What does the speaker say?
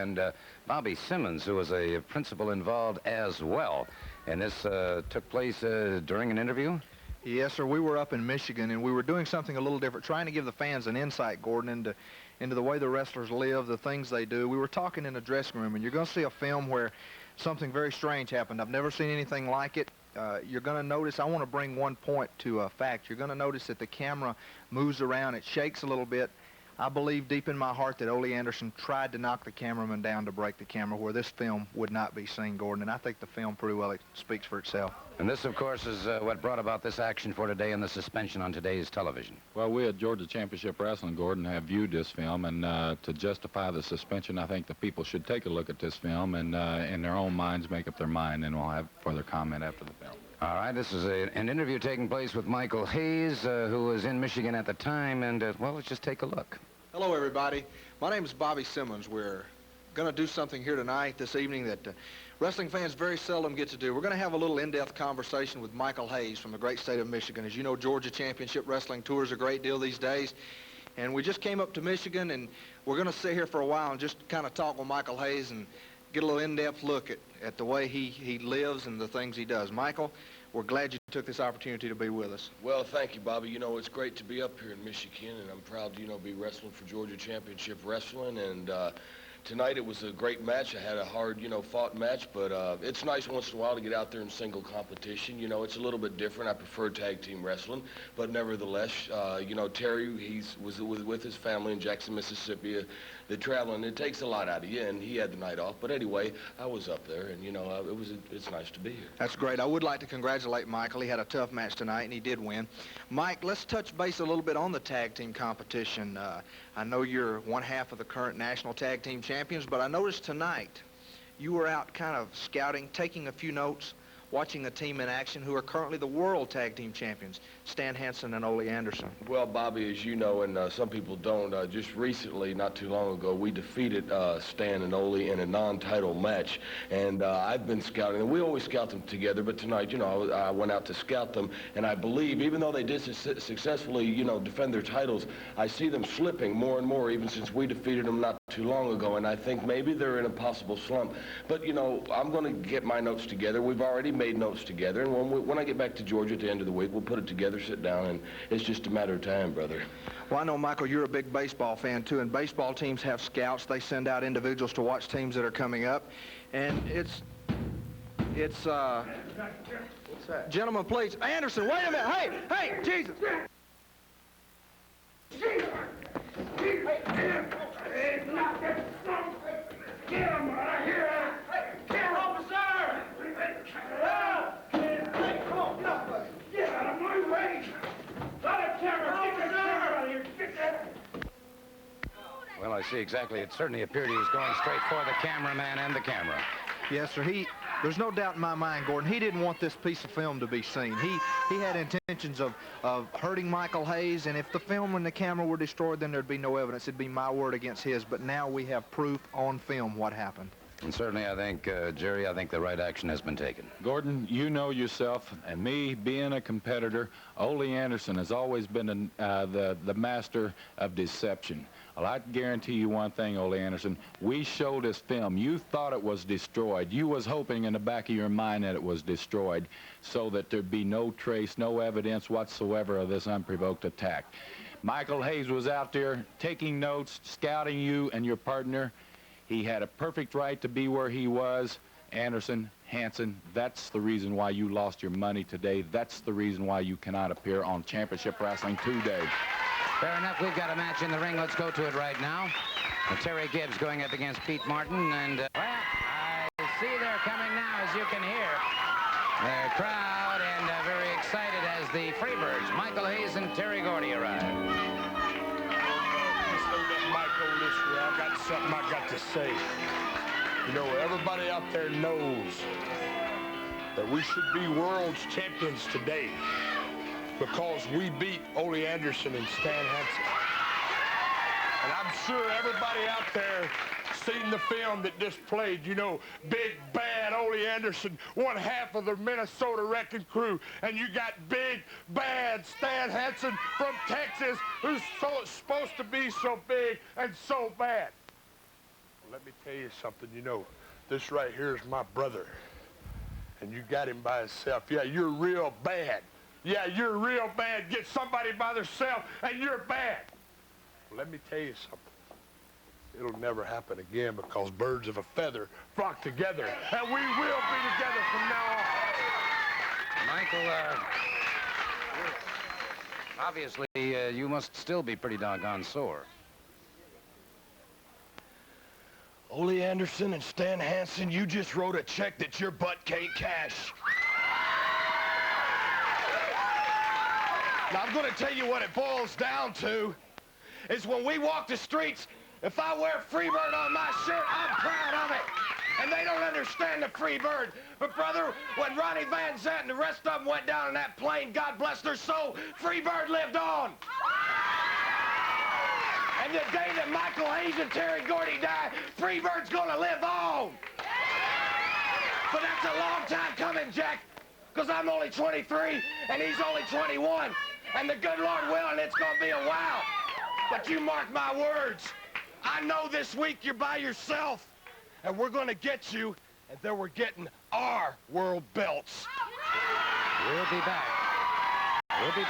And Bobby Simmons, who was a principal involved as well. And this took place during an interview? Yes, sir. We were up in Michigan, and we were doing something a little different, trying to give the fans an insight, Gordon, into the way the wrestlers live, the things they do. We were talking in the dressing room, and you're going to see a film where something very strange happened. I've never seen anything like it. You're going to notice, I want to bring one point to a fact. You're going to notice that the camera moves around. It shakes a little bit. I believe deep in my heart that Ole Anderson tried to knock the cameraman down to break the camera where this film would not be seen, Gordon, and I think the film pretty well speaks for itself. And this, of course, is what brought about this action for today and the suspension on today's television. Well, we at Georgia Championship Wrestling, Gordon, have viewed this film, and to justify the suspension, I think the people should take a look at this film and in their own minds make up their mind, and we'll have further comment after the film. All right, this is an interview taking place with Michael Hayes, who was in Michigan at the time, and, well, let's just take a look. Hello, everybody. My name is Bobby Simmons. We're going to do something here tonight, this evening, that wrestling fans very seldom get to do. We're going to have a little in-depth conversation with Michael Hayes from the great state of Michigan. As you know, Georgia Championship Wrestling tours a great deal these days. And we just came up to Michigan, and we're going to sit here for a while and just kind of talk with Michael Hayes and get a little in-depth look at the way he lives and the things he does. Michael, we're glad you took this opportunity to be with us. Well, thank you, Bobby. You know, it's great to be up here in Michigan, and I'm proud to, be wrestling for Georgia Championship Wrestling. And tonight it was a great match. I had a hard, fought match, but it's nice once in a while to get out there in single competition. It's a little bit different. I prefer tag team wrestling, but nevertheless, Terry, he was with his family in Jackson, Mississippi. They're traveling. It takes a lot out of you, and he had the night off. But anyway, I was up there, and, it's nice to be here. That's great. I would like to congratulate Michael. He had a tough match tonight, and he did win. Mike, let's touch base a little bit on the tag team competition. I know you're one half of the current national tag team champions, but I noticed tonight you were out kind of scouting, taking a few notes, watching a team in action who are currently the world tag team champions, Stan Hansen and Ole Anderson. Well, Bobby, as you know, and some people don't, just recently, not too long ago, we defeated Stan and Ole in a non-title match. And I've been scouting, and we always scout them together, but tonight, I went out to scout them, and I believe, even though they did successfully, defend their titles, I see them slipping more and more, even since we defeated them not too long ago, and I think maybe they're in a possible slump. But, I'm going to get my notes together. We've already made notes together, and when I get back to Georgia at the end of the week, we'll put it together, sit down, and it's just a matter of time, brother. Well, I know, Michael, you're a big baseball fan, too, and baseball teams have scouts. They send out individuals to watch teams that are coming up, and it's what's that? Gentlemen, please. Anderson, wait a minute. Hey, Jesus. Get him right here. Get him, officer. Come on, get up, buddy. Get out of my way. Get the camera out of here. Get that. Well, I see exactly. It certainly appeared he was going straight for the cameraman and the camera. Yes, sir. There's no doubt in my mind, Gordon, he didn't want this piece of film to be seen. He had intentions of hurting Michael Hayes, and if the film and the camera were destroyed, then there'd be no evidence. It'd be my word against his, but now we have proof on film what happened. And certainly, I think, Jerry, I think the right action has been taken. Gordon, you know yourself, and me being a competitor, Ole Anderson has always been the master of deception. Well, I guarantee you one thing, Ole Anderson. We showed this film. You thought it was destroyed. You was hoping in the back of your mind that it was destroyed so that there'd be no trace, no evidence whatsoever of this unprovoked attack. Michael Hayes was out there taking notes, scouting you and your partner. He had a perfect right to be where he was. Anderson, Hansen, that's the reason why you lost your money today. That's the reason why you cannot appear on Championship Wrestling today. Fair enough. We've got a match in the ring. Let's go to it right now. Terry Gibbs going up against Pete Martin. And, well, I see they're coming now, as you can hear. They're proud and very excited as the Freebirds, Michael Hayes and Terry Gordy, arrive. Michael, this way. I got something I got to say. Everybody out there knows that we should be world's champions today because we beat Ole Anderson and Stan Hansen. And I'm sure everybody out there seen the film that just played, big, bad Ole Anderson, one half of the Minnesota Wrecking Crew, and you got big, bad Stan Hansen from Texas, who's supposed to be so big and so bad. Let me tell you something, you know, this right here is my brother, and you got him by himself. Yeah, you're real bad. Yeah, you're real bad. Get somebody by themselves, and you're bad. Well, let me tell you something. It'll never happen again because birds of a feather flock together, and we will be together from now on. Michael, obviously, you must still be pretty doggone sore. Ole Anderson and Stan Hansen, you just wrote a check that your butt can't cash. Now, I'm going to tell you what it boils down to, is when we walk the streets, if I wear Freebird on my shirt, I'm proud of it. And they don't understand the Freebird. But, brother, when Ronnie Van Zant and the rest of them went down in that plane, God bless their soul, Freebird lived on. And the day that Michael Hayes and Terry Gordy die, Freebird's gonna live on. But that's a long time coming, Jack, because I'm only 23 and he's only 21. And the good Lord willing, it's gonna be a while. But you mark my words. I know this week you're by yourself, and we're gonna get you, and then we're getting our world belts. We'll be back. We'll be back.